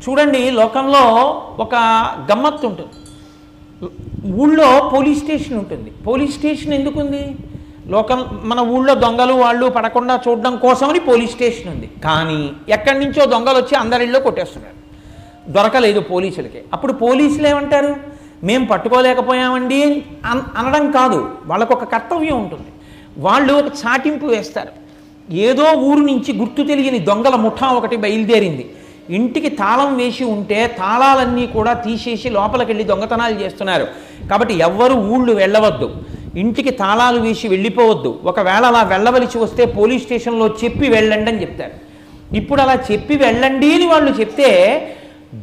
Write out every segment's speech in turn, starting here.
చూడండి, లోకంలో ఒక గమ్మత్తు ఉంటుంది. ఊళ్ళో పోలీస్ స్టేషన్ ఉంటుంది. పోలీస్ స్టేషన్ ఎందుకుంది? మన ఊళ్ళో దొంగలు వాళ్ళు పడకుండా చూడడం కోసమని పోలీస్ స్టేషన్ ఉంది. కానీ ఎక్కడి నుంచో దొంగలు వచ్చి అందరిలో కొట్టేస్తున్నారు, దొరకలేదు పోలీసులకి. అప్పుడు పోలీసులు ఏమంటారు? మేము పట్టుకోలేకపోయామండి అనడం కాదు, వాళ్ళకు ఒక కర్తవ్యం ఉంటుంది. వాళ్ళు ఒక చాటింపు వేస్తారు. ఏదో ఊరు నుంచి గుర్తు తెలియని దొంగల ముఠా ఒకటి బయలుదేరింది. ఇంటికి తాళం వేసి ఉంటే తాళాలన్నీ కూడా తీసేసి లోపలికి వెళ్ళి దొంగతనాలు చేస్తున్నారు. కాబట్టి ఎవ్వరూ ఊళ్ళు వెళ్ళవద్దు, ఇంటికి తాళాలు వేసి వెళ్ళిపోవద్దు. ఒకవేళ అలా వెళ్ళవలసి వస్తే పోలీస్ స్టేషన్లో చెప్పి వెళ్ళండి అని చెప్తారు. ఇప్పుడు అలా చెప్పి వెళ్ళండి అని వాళ్ళు చెప్తే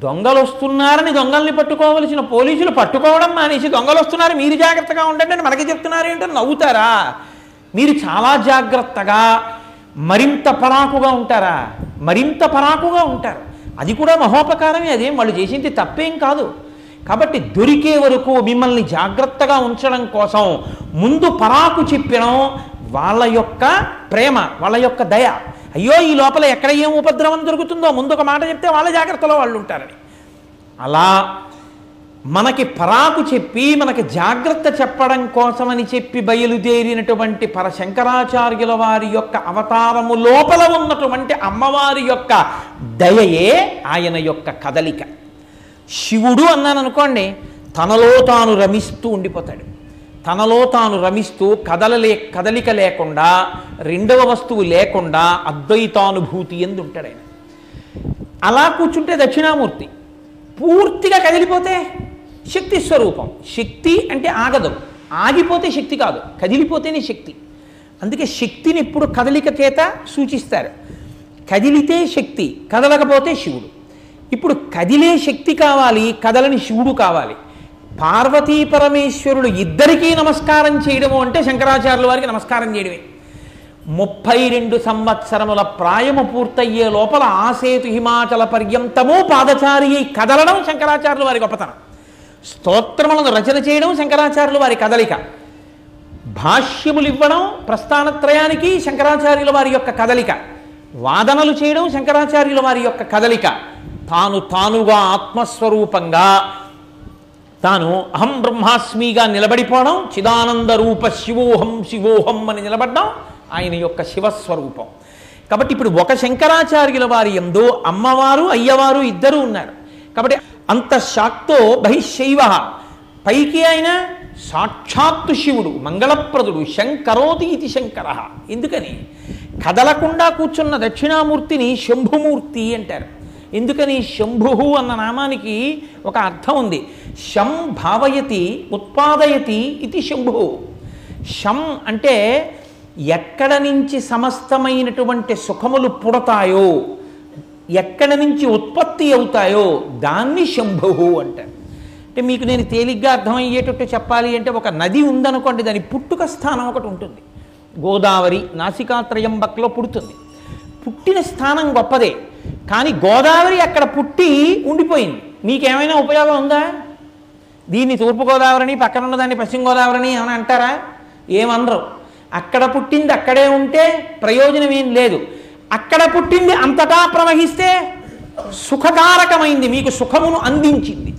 దొంగలు వస్తున్నారని దొంగల్ని పట్టుకోవలసిన పోలీసులు పట్టుకోవడం మానేసి దొంగలు వస్తున్నారు మీరు జాగ్రత్తగా ఉండండి అని మనకి చెప్తున్నారు ఏంటని నవ్వుతారా? మీరు చాలా జాగ్రత్తగా మరింత పరాకుగా ఉంటారా? మరింత పరాకుగా ఉంటారు. అది కూడా మహోపకారమే, అదేం వాళ్ళు చేసింది తప్పేం కాదు. కాబట్టి దొరికే వరకు మిమ్మల్ని జాగ్రత్తగా ఉంచడం కోసం ముందు పరాకు చెప్పడం వాళ్ళ యొక్క ప్రేమ, వాళ్ళ యొక్క దయ. అయ్యో ఈ లోపల ఎక్కడ ఏం ఉపద్రవం దొరుకుతుందో ముందు ఒక మాట చెప్తే వాళ్ళ జాగ్రత్తలో వాళ్ళు ఉంటారని. అలా మనకి పరాకు చెప్పి మనకి జాగ్రత్త చెప్పడం కోసమని చెప్పి బయలుదేరినటువంటి పరశంకరాచార్యుల వారి యొక్క అవతారము లోపల ఉన్నటువంటి అమ్మవారి యొక్క దయయే ఆయన యొక్క కదలిక. శివుడు అన్నాను అనుకోండి, తనలో తాను రమిస్తూ ఉండిపోతాడు. తనలో తాను రమిస్తూ కదలిక లేకుండా, రెండవ వస్తువు లేకుండా అద్వైతానుభూతి ఎందు ఉంటాడు ఆయన. అలా కూర్చుంటే దక్షిణామూర్తి. పూర్తిగా కదిలిపోతే శక్తి స్వరూపం. శక్తి అంటే ఆగదు, ఆగిపోతే శక్తి కాదు, కదిలిపోతేనే శక్తి. అందుకే శక్తిని ఎప్పుడు కదలిక చేత సూచిస్తారు. కదిలితే శక్తి, కదలకపోతే శివుడు. ఇప్పుడు కదిలే శక్తి కావాలి, కదలని శివుడు కావాలి. పార్వతీ పరమేశ్వరుడు ఇద్దరికీ నమస్కారం చేయడము అంటే శంకరాచార్యుల వారికి నమస్కారం చేయడమే. 32 సంవత్సరముల ప్రాయము పూర్తయ్యే లోపల ఆసేతు హిమాచల పర్యంతము పాదచారి అయి కదలడం శంకరాచార్యుల వారి గొప్పతనం. స్తోత్రములను రచన చేయడం శంకరాచార్యుల వారి కదలిక. భాష్యములు ఇవ్వడం ప్రస్థానత్రయానికి శంకరాచార్యుల వారి యొక్క కదలిక. వాదనలు చేయడం శంకరాచార్యుల వారి యొక్క కదలిక. తానుగా ఆత్మస్వరూపంగా తాను అహం బ్రహ్మాస్మిగా నిలబడిపోవడం, చిదానంద రూప శివోహం శివోహం అని నిలబడడం ఆయన యొక్క శివస్వరూపం. కాబట్టి ఇప్పుడు ఒక శంకరాచార్యుల వారి యందు అమ్మవారు అయ్యవారు ఇద్దరు ఉన్నారు. కాబట్టి అంతఃశాక్తో బహిశైవ, పైకి ఆయన సాక్షాత్తు శివుడు, మంగళప్రదుడు, శంకరోతి ఇది శంకర. ఎందుకని? కదలకుండా కూర్చున్న దక్షిణామూర్తిని శంభుమూర్తి అంటారు. ఎందుకని? శంభు అన్న నామానికి ఒక అర్థం ఉంది. శం భావయతి ఉత్పాదయతి ఇది శంభు. శం అంటే ఎక్కడ నుంచి సమస్తమైనటువంటి సుఖములు పుడతాయో, ఎక్కడ నుంచి ఉత్పత్తి అవుతాయో దాన్ని శంభు అంటారు. అంటే మీకు నేను తేలిగ్గా అర్థమయ్యేటట్టు చెప్పాలి అంటే, ఒక నది ఉందనుకోండి, దాని పుట్టుక స్థానం ఒకటి ఉంటుంది. గోదావరి నాసికాత్రయంబక్లో పుడుతుంది. పుట్టిన స్థానం గొప్పదే, కానీ గోదావరి అక్కడ పుట్టి ఉండిపోయింది. మీకేమైనా ఉపయోగం ఉందా? దీన్ని తూర్పుగోదావరిని, పక్కన ఉన్నదాన్ని పశ్చిమ గోదావరిని అని అంటారా? ఏమనరు. అక్కడ పుట్టింది అక్కడే ఉంటే ప్రయోజనం ఏం లేదు. అక్కడ పుట్టింది అంతటా ప్రవహిస్తే సుఖకారకమైంది, మీకు సుఖమును అందించింది,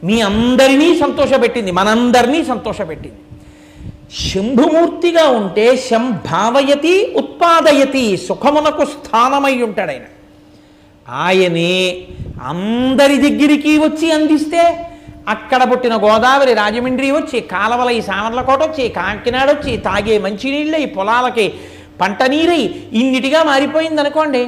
మీ అందరినీ సంతోషపెట్టింది, మనందరినీ సంతోషపెట్టింది. శంభుమూర్తిగా ఉంటే శంభావయతి ఉత్పాదయతి, సుఖమునకు స్థానమై ఉంటాడు ఆయన. ఆయనే అందరి దగ్గరికి వచ్చి అందిస్తే, అక్కడ పుట్టిన గోదావరి రాజమండ్రి వచ్చి, కాలవల ఈ సామర్లకోట వచ్చి, కాకినాడ వచ్చి, తాగే మంచినీళ్ళై, పొలాలకి పంట నీరై ఇన్నిటిగా మారిపోయింది అనుకోండి.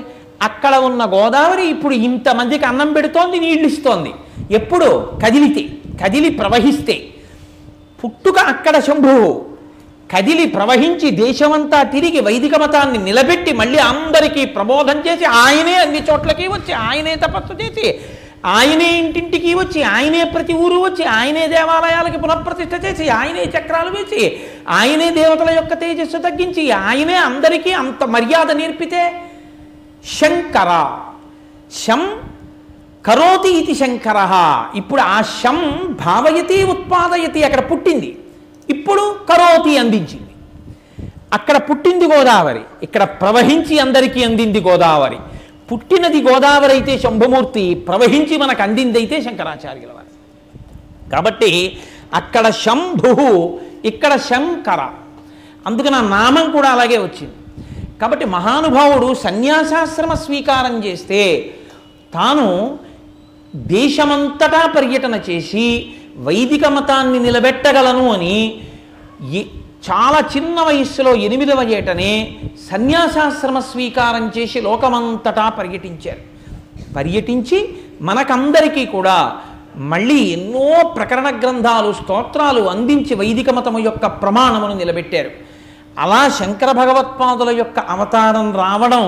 అక్కడ ఉన్న గోదావరి ఇప్పుడు ఇంతమందికి అన్నం పెడుతోంది, నీళ్ళు ఇస్తోంది. ఎప్పుడు? కదిలితే, కదిలి ప్రవహిస్తే. పుట్టుక అక్కడ శంభువు, కదిలి ప్రవహించి దేశమంతా తిరిగి వైదిక మతాన్ని నిలబెట్టి మళ్ళీ అందరికీ ప్రబోధం చేసి, ఆయనే అన్ని చోట్లకి వచ్చి, ఆయనే తపస్సు చేసి, ఆయనే ఇంటింటికి వచ్చి, ఆయనే ప్రతి ఊరు వచ్చి, ఆయనే దేవాలయాలకి పునఃప్రతిష్ఠ చేసి, ఆయనే చక్రాలు వేసి, ఆయనే దేవతల యొక్క తేజస్సు తగ్గించి, ఆయనే అందరికీ అంత మర్యాద నేర్పితే శంకర. శం కరోతి ఇది శంకర. ఇప్పుడు ఆ శం భావయతి ఉత్పాదయతి అక్కడ పుట్టింది, ఇప్పుడు కరోతి అందించింది. అక్కడ పుట్టింది గోదావరి, ఇక్కడ ప్రవహించి అందరికీ అందింది గోదావరి. పుట్టినది గోదావరి అయితే శంభుమూర్తి, ప్రవహించి మనకు అందిందైతే శంకరాచార్యుల వారు. కాబట్టి అక్కడ శంభు, ఇక్కడ శంకర, అందుకని ఆ నామం కూడా అలాగే వచ్చింది. కాబట్టి మహానుభావుడు సన్యాసాశ్రమ స్వీకారం చేస్తే తాను దేశమంతటా పర్యటన చేసి వైదిక మతాన్ని నిలబెట్టగలను అని చాలా చిన్న వయస్సులో 8వ ఏటనే సన్యాసాశ్రమ స్వీకారం చేసి లోకమంతటా పర్యటించారు. పర్యటించి మనకందరికీ కూడా మళ్ళీ ఎన్నో ప్రకరణ గ్రంథాలు, స్తోత్రాలు అందించి వైదిక మతము యొక్క ప్రమాణమును నిలబెట్టారు. అలా శంకర భగవత్పాదుల యొక్క అవతారం రావడం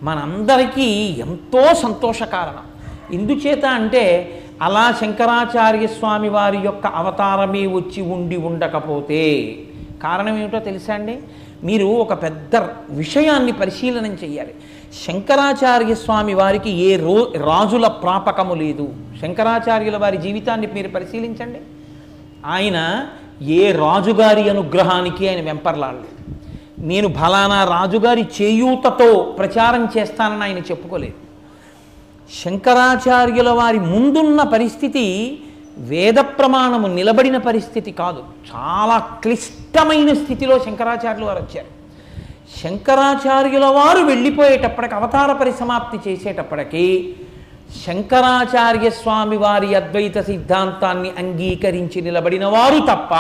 మనందరికీ ఎంతో సంతోషకారణం. ఎందుచేత అంటే అలా శంకరాచార్య స్వామి వారి యొక్క అవతారమే వచ్చి ఉండకపోతే కారణం ఏమిటో తెలుసా అండి? మీరు ఒక పెద్ద విషయాన్ని పరిశీలనం చెయ్యాలి. శంకరాచార్య స్వామి వారికి ఏ రాజుల ప్రాపకము లేదు. శంకరాచార్యుల వారి జీవితాన్ని మీరు పరిశీలించండి. ఆయన ఏ రాజుగారి అనుగ్రహానికి ఆయన వెంపర్లాడలేదు. నేను ఫలానా రాజుగారి చేయూతతో ప్రచారం చేస్తానని ఆయన చెప్పుకోలేదు. శంకరాచార్యుల వారి ముందున్న పరిస్థితి వేద ప్రమాణము నిలబడిన పరిస్థితి కాదు. చాలా క్లిష్టమైన స్థితిలో శంకరాచార్యులు వారు వచ్చారు. శంకరాచార్యుల వారు వెళ్ళిపోయేటప్పటికి, అవతార పరిసమాప్తి చేసేటప్పటికి శంకరాచార్య స్వామి వారి అద్వైత సిద్ధాంతాన్ని అంగీకరించి నిలబడిన వారు తప్ప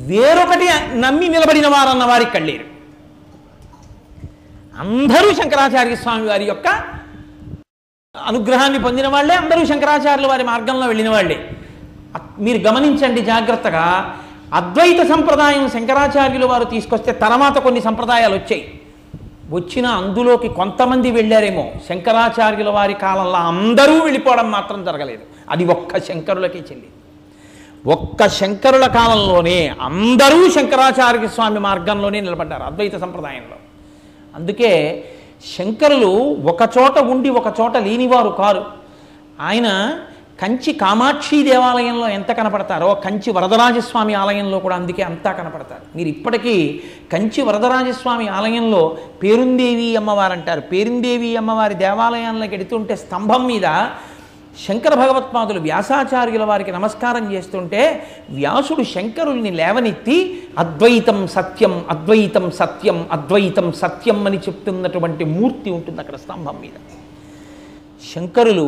వేరొకటి నమ్మి నిలబడిన వారు అన్న వారికి కళ్ళేరు. అందరూ శంకరాచార్య స్వామి వారి యొక్క అనుగ్రహాన్ని పొందిన వాళ్ళే, అందరూ శంకరాచార్యుల వారి మార్గంలో వెళ్ళిన వాళ్ళే. మీరు గమనించండి జాగ్రత్తగా. అద్వైత సంప్రదాయం శంకరాచార్యుల వారు తీసుకొస్తే తర్వాత కొన్ని సంప్రదాయాలు వచ్చాయి. వచ్చిన అందులోకి కొంతమంది వెళ్ళారేమో. శంకరాచార్యుల వారి కాలంలో అందరూ వెళ్ళిపోవడం మాత్రం జరగలేదు. అది ఒక్క శంకరులకే చెల్లి. ఒక్క శంకరుల కాలంలోనే అందరూ శంకరాచార్య స్వామి మార్గంలోనే నిలబడ్డారు అద్వైత సంప్రదాయంలో. అందుకే శంకరులు ఒకచోట ఉండి ఒకచోట లేనివారు కారు. ఆయన కంచి కామాక్షి దేవాలయంలో ఎంత కనపడతారో కంచి వరదరాజస్వామి ఆలయంలో కూడా అందుకే అంతా కనపడతారు. మీరు ఇప్పటికీ కంచి వరదరాజస్వామి ఆలయంలో పేరుందేవి అమ్మవారు అంటారు. పేరుందేవి అమ్మవారి దేవాలయాల్లోకి ఎడుతుంటే స్తంభం మీద శంకర భగవత్పాదులు వ్యాసాచార్యుల వారికి నమస్కారం చేస్తుంటే వ్యాసుడు శంకరుల్ని లేవనెత్తి అద్వైతం సత్యం, అద్వైతం సత్యం, అద్వైతం సత్యం అని చెప్తున్నటువంటి మూర్తి ఉంటుంది అక్కడ స్తంభం మీద. శంకరులు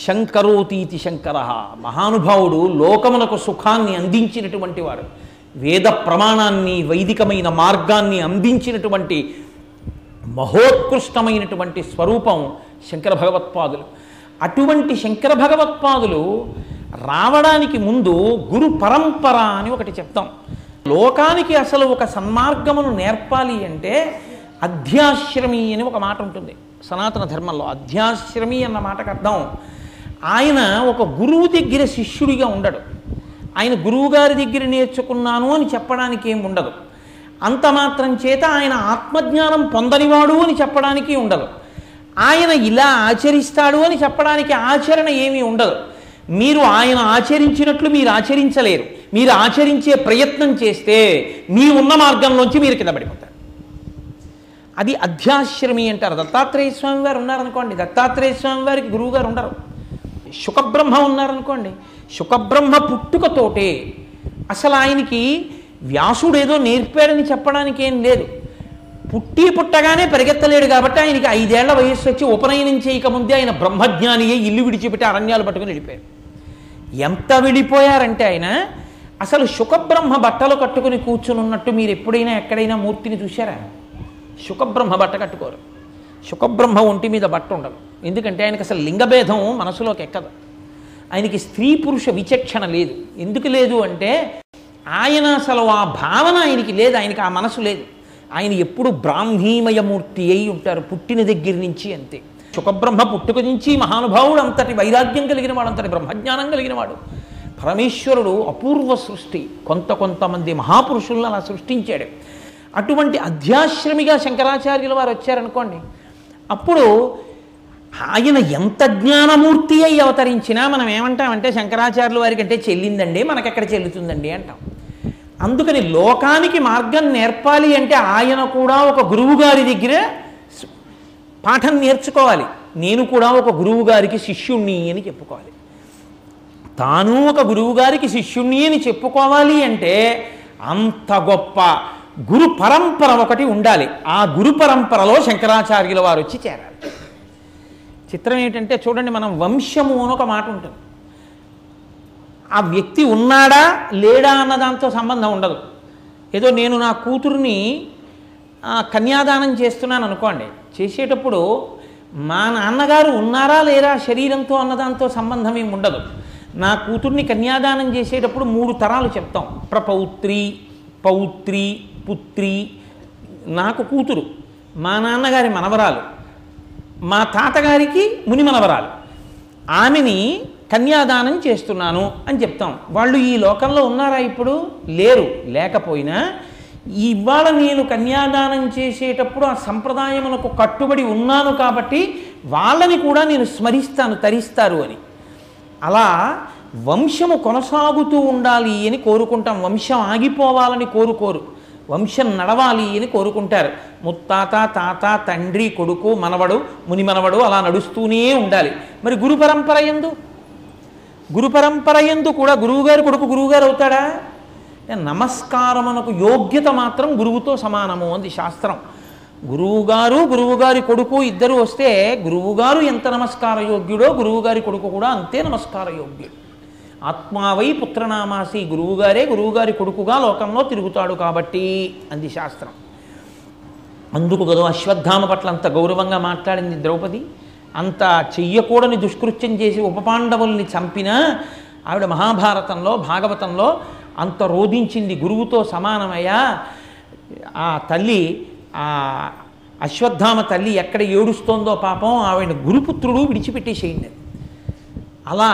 శంకరోతీతి శంకర, మహానుభావుడు లోకమునకు సుఖాన్ని అందించినటువంటి వాడు. వేద ప్రమాణాన్ని, వైదికమైన మార్గాన్ని అందించినటువంటి మహోత్కృష్టమైనటువంటి స్వరూపం శంకర భగవత్పాదులు. అటువంటి శంకర భగవత్పాదులు రావడానికి ముందు గురు పరంపర అని ఒకటి చెప్తాం. లోకానికి అసలు ఒక సన్మార్గమును నేర్పాలి అంటే అధ్యాశ్రమి అని ఒక మాట ఉంటుంది సనాతన ధర్మంలో. అధ్యాశ్రమి అన్న మాటకు అర్థం ఆయన ఒక గురువు దగ్గర శిష్యుడిగా ఉండడు. ఆయన గురువుగారి దగ్గర నేర్చుకున్నాను అని చెప్పడానికి ఏం ఉండదు. అంత మాత్రం చేత ఆయన ఆత్మజ్ఞానం పొందనివాడు అని చెప్పడానికి ఉండదు. ఆయన ఇలా ఆచరిస్తాడు అని చెప్పడానికి ఆచరణ ఏమీ ఉండదు. మీరు ఆయన ఆచరించినట్లు మీరు ఆచరించలేరు. మీరు ఆచరించే ప్రయత్నం చేస్తే మీ ఉన్న మార్గంలోంచి మీరు కింద పడిపోతారు. అది అధ్యాశ్రమి అంటారు. దత్తాత్రేయ స్వామి వారు ఉన్నారనుకోండి, దత్తాత్రేయ స్వామి వారికి గురువుగారు ఉండరు. శుకబ్రహ్మ ఉన్నారనుకోండి, శుకబ్రహ్మ పుట్టుకతోటే అసలు ఆయనకి వ్యాసుడు ఏదో నేర్పాడని చెప్పడానికి ఏం లేదు. పుట్టగానే పరిగెత్తలేడు కాబట్టి ఆయనకి 5 ఏళ్ల వయస్సు వచ్చి ఉపనయనం చేయకముందే ఆయన బ్రహ్మజ్ఞాని అయ్యి ఇల్లు విడిచిపెట్టి అరణ్యాలు పట్టుకుని వెళ్ళిపోయారు. ఎంత వెళ్ళిపోయారంటే ఆయన అసలు శుకబ్రహ్మ బట్టలు కట్టుకుని కూర్చుని ఉన్నట్టు మీరు ఎప్పుడైనా ఎక్కడైనా మూర్తిని చూశారా? శుకబ్రహ్మ బట్ట కట్టుకోరు. శుకబ్రహ్మ ఒంటి మీద బట్ట ఉండదు. ఎందుకంటే ఆయనకి అసలు లింగభేదం మనసులోకి ఎక్కదు. ఆయనకి స్త్రీ పురుష విచక్షణ లేదు. ఎందుకు లేదు అంటే ఆయన అసలు ఆ భావన ఆయనకి లేదు, ఆయనకి ఆ మనసు లేదు. ఆయన ఎప్పుడు బ్రాహ్మీమయమూర్తి అయి ఉంటారు పుట్టిన దగ్గర నుంచి. అంతే. శుకబ్రహ్మ పుట్టుక నుంచి మహానుభావుడు, అంతటి వైరాగ్యం కలిగిన వాడు, అంతటి బ్రహ్మజ్ఞానం కలిగిన వాడు. పరమేశ్వరుడు అపూర్వ సృష్టి, కొంతమంది మహాపురుషులను అలా సృష్టించాడు. అటువంటి అధ్యాశ్రమిగా శంకరాచార్యుల వారు వచ్చారనుకోండి, అప్పుడు ఆయన ఎంత జ్ఞానమూర్తి అయి అవతరించినా మనం ఏమంటామంటే శంకరాచార్యుల వారి కంటే చెల్లిందండి, మనకెక్కడ చెల్లుతుందండి అంటాం. అందుకని లోకానికి మార్గం నేర్పాలి అంటే ఆయన కూడా ఒక గురువుగారి దగ్గర పాఠం నేర్చుకోవాలి. నేను కూడా ఒక గురువు గారికి శిష్యుణ్ణి అని చెప్పుకోవాలి. తాను ఒక గురువు గారికి శిష్యుణ్ణి అని చెప్పుకోవాలి అంటే అంత గొప్ప గురు పరంపర ఒకటి ఉండాలి. ఆ గురు పరంపరలో శంకరాచార్యుల వారు వచ్చి చేరాలి. చిత్రం ఏంటంటే చూడండి, మనం వంశము అని ఒక మాట ఉంటుంది. ఆ వ్యక్తి ఉన్నాడా లేడా అన్న దాంతో సంబంధం ఉండదు. ఏదో నేను నా కూతుర్ని కన్యాదానం చేస్తున్నాను అనుకోండి, చేసేటప్పుడు మా నాన్నగారు ఉన్నారా లేరా శరీరంతో అన్నదాంతో సంబంధం ఏమి ఉండదు. నా కూతుర్ని కన్యాదానం చేసేటప్పుడు 3 తరాలు చెప్తాం. ప్రపౌత్రి, పౌత్రి, పుత్రి. నాకు కూతురు, మా నాన్నగారి మనవరాలు, మా తాతగారికి ముని మనవరాలు, ఆమెని కన్యాదానం చేస్తున్నాను అని చెప్తాం. వాళ్ళు ఈ లోకంలో ఉన్నారా? ఇప్పుడు లేరు. లేకపోయినా ఇవాళ నేను కన్యాదానం చేసేటప్పుడు ఆ సంప్రదాయమునకు కట్టుబడి ఉన్నాను కాబట్టి వాళ్ళని కూడా నేను స్మరిస్తాను, తరిస్తారు అని. అలా వంశము కొనసాగుతూ ఉండాలి అని కోరుకుంటాం. వంశం ఆగిపోవాలని కోరుకోరు, వంశం నడవాలి అని కోరుకుంటారు. ముత్తాత, తాత, తండ్రి, కొడుకు, మనవడు, ముని మనవడు అలా నడుస్తూనే ఉండాలి. మరి గురు పరంపర యందు కూడా గురువుగారి కొడుకు గురువుగారు అవుతాడా? నమస్కారమునకు యోగ్యత మాత్రం గురువుతో సమానము అంది శాస్త్రం. గురువుగారి కొడుకు ఇద్దరు వస్తే గురువుగారు ఎంత నమస్కార యోగ్యుడో గురువుగారి కొడుకు కూడా అంతే నమస్కార యోగ్యుడు. ఆత్మావై పుత్రనామాసి, గురువుగారి కొడుకుగా లోకంలో తిరుగుతాడు కాబట్టి అంది శాస్త్రం. అందుకు కదా అశ్వత్థామ పట్ల అంత గౌరవంగా మాట్లాడింది ద్రౌపది. అంత చెయ్యకూడని దుష్కృత్యం చేసి ఉపపాండవుల్ని చంపినా ఆవిడ మహాభారతంలో, భాగవతంలో అంత రోధించింది. గురువుతో సమానమయ్యా. ఆ తల్లి, ఆ అశ్వత్థామ తల్లి ఎక్కడ ఏడుస్తోందో పాపం, ఆవిడ గురుపుత్రుడు విడిచిపెట్టేసేయండి. అలా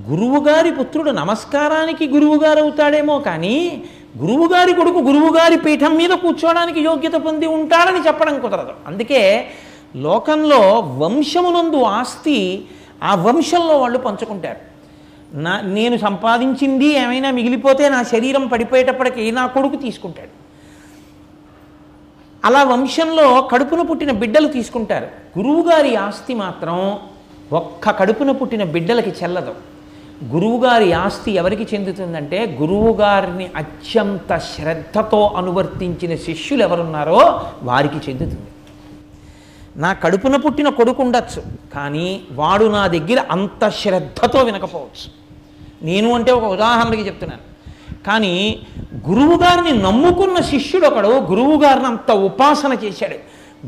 గురువుగారి పుత్రుడు నమస్కారానికి గురువుగారు అవుతాడేమో కానీ గురువుగారి కొడుకు గురువుగారి పీఠం మీద కూర్చోవడానికి యోగ్యత పొంది ఉంటాడని చెప్పడం కుదరదు. అందుకే లోకంలో వంశమునందు ఆస్తి ఆ వంశంలో వాళ్ళు పంచుకుంటారు. నేను సంపాదించింది ఏమైనా మిగిలిపోతే నా శరీరం పడిపోయేటప్పటికీ నా కొడుకు తీసుకుంటాడు. అలా వంశంలో కడుపున పుట్టిన బిడ్డలు తీసుకుంటారు. గురువుగారి ఆస్తి మాత్రం ఒక్క కడుపున పుట్టిన బిడ్డలకి చెల్లదు. గురువుగారి ఆస్తి ఎవరికి చెందుతుందంటే గురువుగారిని అత్యంత శ్రద్ధతో అనువర్తించిన శిష్యులు ఎవరున్నారో వారికి చెందుతుంది. నా కడుపున పుట్టిన కొడుకు ఉండొచ్చు, కానీ వాడు నా దగ్గర అంత శ్రద్ధతో వినకపోవచ్చు. నేను అంటే ఒక ఉదాహరణకి చెప్తున్నాను. కానీ గురువుగారిని నమ్ముకున్న శిష్యుడు ఒకడు గురువుగారిని అంత ఉపాసన చేశాడు.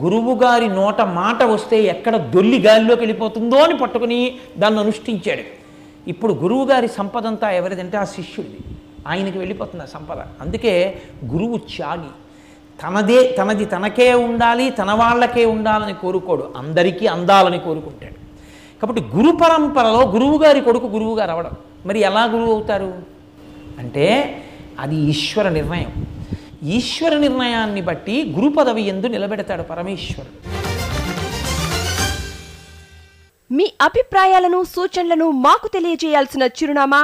గురువుగారి నోట మాట వస్తే ఎక్కడ దొల్లి గాలిలోకి వెళ్ళిపోతుందో అని పట్టుకుని దాన్ని అనుష్ఠించాడు. ఇప్పుడు గురువుగారి సంపద అంతా ఎవరిదంటే ఆ శిష్యుడిది. ఆయనకి వెళ్ళిపోతుంది ఆ సంపద. అందుకే గురువు త్యాగి. తనది తనకే ఉండాలి, తన వాళ్ళకే ఉండాలని కోరుకోడు, అందరికీ అందాలని కోరుకుంటాడు. కాబట్టి గురు పరంపరలో గురువుగారి కొడుకు గురువుగారు అవడం. మరి ఎలా గురువు అవుతారు అంటే అది ఈశ్వర నిర్ణయం. ఈశ్వర నిర్ణయాన్ని బట్టి గురు పదవి యందు నిలబెడతాడు పరమేశ్వరుడు. మీ అభిప్రాయాలను, సూచనలను మాకు తెలియజేయాల్సిన చిరునామా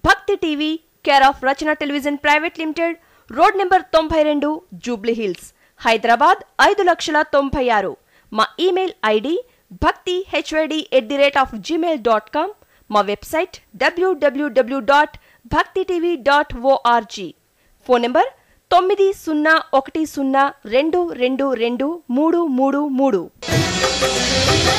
భక్తి TV, care of Rachana television private limited, road number 92, Jubilee hills, Hyderabad 5,96,000. మా ఇమెయిల్ ఐడి bhaktihyd@gmail.com. మా వెబ్సైట్ www.bhaktitv.org. Phone number 901012222333.